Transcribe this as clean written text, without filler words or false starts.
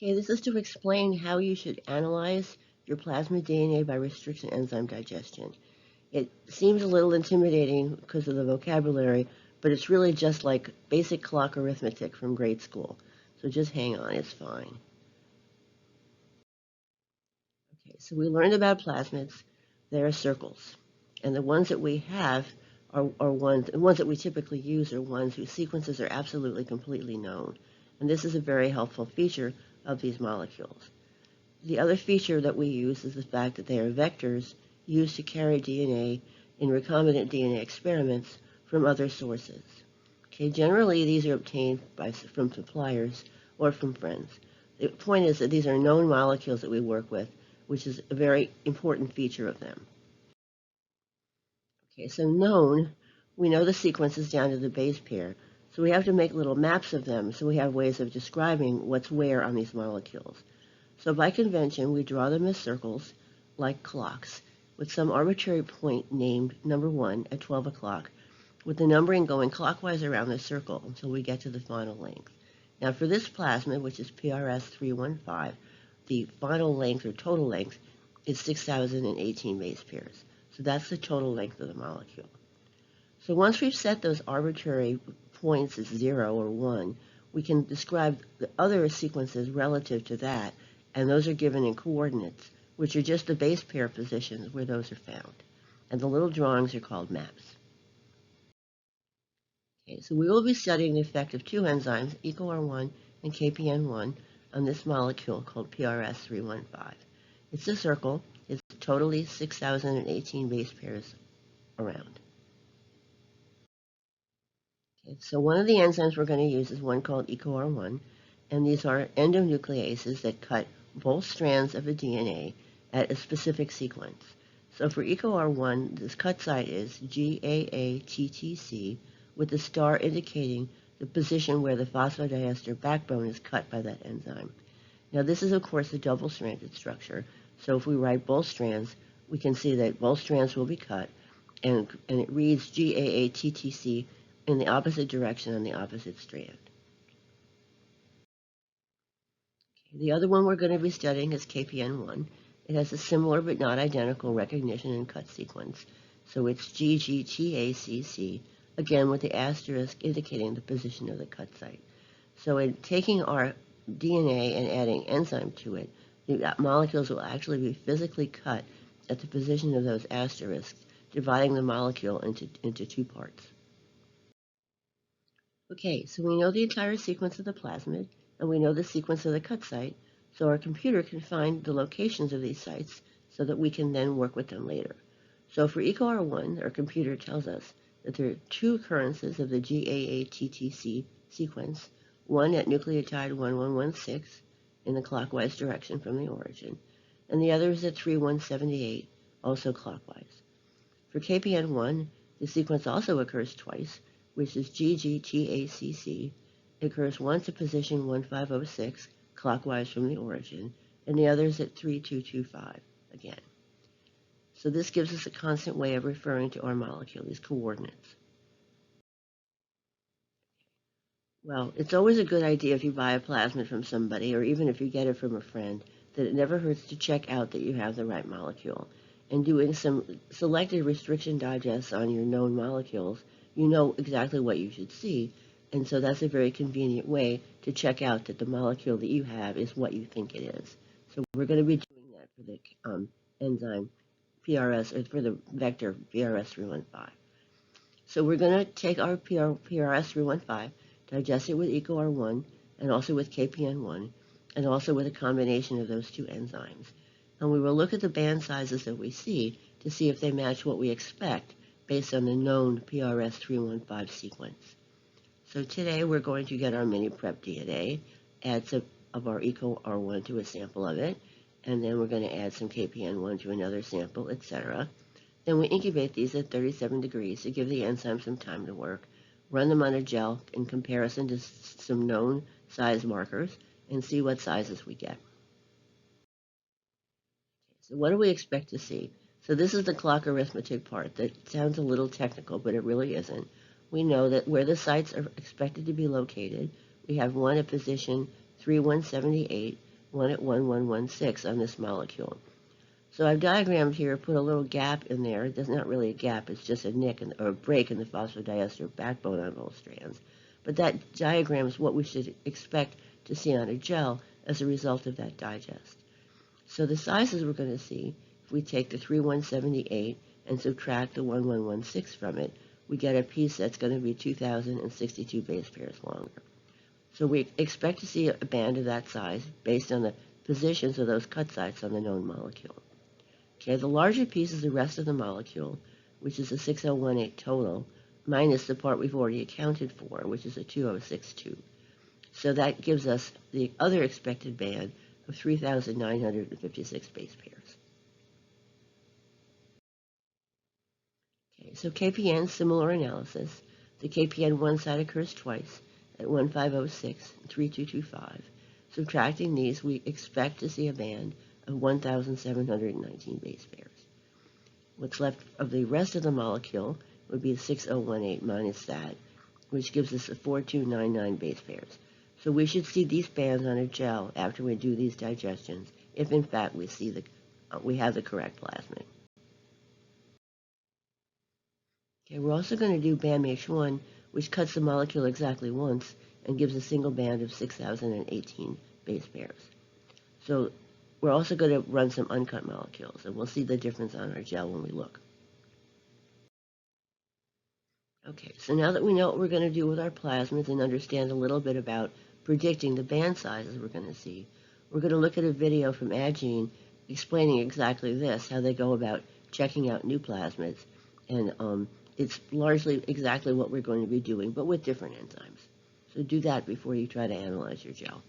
Okay, this is to explain how you should analyze your plasmid DNA by restriction enzyme digestion. It seems a little intimidating because of the vocabulary, but it's really just like basic clock arithmetic from grade school. So just hang on, it's fine. Okay, so we learned about plasmids. They're circles. And the ones that we have are ones that we typically use are ones whose sequences are absolutely completely known. And this is a very helpful feature of these molecules. The other feature that we use is the fact that they are vectors used to carry DNA in recombinant DNA experiments from other sources. Okay, generally these are obtained from suppliers or from friends. The point is that these are known molecules that we work with, which is a very important feature of them. Okay, so known, we know the sequences down to the base pair, so we have to make little maps of them so we have ways of describing what's where on these molecules. So by convention, we draw them as circles, like clocks, with some arbitrary point named number 1 at 12 o'clock, with the numbering going clockwise around the circle until we get to the final length. Now for this plasmid, which is PRS315, the final length or total length is 6,018 base pairs. So that's the total length of the molecule. So once we've set those arbitrary points as 0 or 1, we can describe the other sequences relative to that, and those are given in coordinates, which are just the base pair positions where those are found. And the little drawings are called maps. Okay, so we will be studying the effect of two enzymes, EcoR1 and KPN1, on this molecule called PRS315. It's a circle. It's totally 6,018 base pairs around. Okay, so one of the enzymes we're going to use is one called EcoR1, and these are endonucleases that cut both strands of the DNA at a specific sequence. So for EcoR1, this cut site is GAATTC, with the star indicating the position where the phosphodiester backbone is cut by that enzyme. Now this is of course a double-stranded structure, so if we write both strands, we can see that both strands will be cut, and it reads GAATTC in the opposite direction on the opposite strand. The other one we're going to be studying is KPN1. It has a similar but not identical recognition and cut sequence, so it's GGTACC, again with the asterisk indicating the position of the cut site. So in taking our DNA and adding enzyme to it, the molecules will actually be physically cut at the position of those asterisks, dividing the molecule into two parts. Okay, so we know the entire sequence of the plasmid, and we know the sequence of the cut site, so our computer can find the locations of these sites so that we can then work with them later. So for EcoR1, our computer tells us that there are two occurrences of the GAATTC sequence, one at nucleotide 1116 in the clockwise direction from the origin, and the other is at 3178, also clockwise. For KPN1, the sequence also occurs twice, which is GGTACC. It occurs once at position 1506, clockwise from the origin, and the other is at 3225 again. So this gives us a constant way of referring to our molecule, these coordinates. Well, it's always a good idea if you buy a plasmid from somebody, or even if you get it from a friend, that it never hurts to check out that you have the right molecule. And doing some selected restriction digests on your known molecules, you know exactly what you should see, and so that's a very convenient way to check out that the molecule that you have is what you think it is. So we're going to be doing that for the enzyme PRS, or for the vector PRS315. So we're going to take our PRS315, digest it with EcoR1, and also with KPN1, and also with a combination of those two enzymes. And we will look at the band sizes that we see to see if they match what we expect based on the known PRS315 sequence. So today we're going to get our mini prep DNA, add some of our EcoR1 to a sample of it, and then we're going to add some KPN1 to another sample, etc. Then we incubate these at 37 degrees to give the enzyme some time to work, run them on a gel in comparison to some known size markers, and see what sizes we get. So what do we expect to see? So this is the clock arithmetic part. That sounds a little technical, but it really isn't. We know that where the sites are expected to be located, we have one at position 3178, 1 at 1116 on this molecule. So I've diagrammed here, put a little gap in there. It's not really a gap, it's just a nick or a break in the phosphodiester backbone on both strands. But that diagram is what we should expect to see on a gel as a result of that digest. So the sizes we're going to see, if we take the 3178 and subtract the 1116 from it, we get a piece that's going to be 2,062 base pairs longer. So we expect to see a band of that size based on the positions of those cut sites on the known molecule. Okay, the larger piece is the rest of the molecule, which is a 6018 total, minus the part we've already accounted for, which is a 2062. So that gives us the other expected band of 3,956 base pairs. Okay, so KPN, similar analysis. The KPN one side occurs twice at 1506 and 3225. Subtracting these, we expect to see a band of 1,719 base pairs. What's left of the rest of the molecule would be 6018 minus that, which gives us a 4299 base pairs. So we should see these bands on a gel after we do these digestions, if in fact we have the correct plasmid. Okay, we're also going to do BAM-H1, which cuts the molecule exactly once and gives a single band of 6,018 base pairs. So we're also going to run some uncut molecules, and we'll see the difference on our gel when we look. Okay, so now that we know what we're going to do with our plasmids and understand a little bit about predicting the band sizes we're going to see, we're going to look at a video from Agene explaining exactly this, how they go about checking out new plasmids. And it's largely exactly what we're going to be doing, but with different enzymes. So do that before you try to analyze your gel.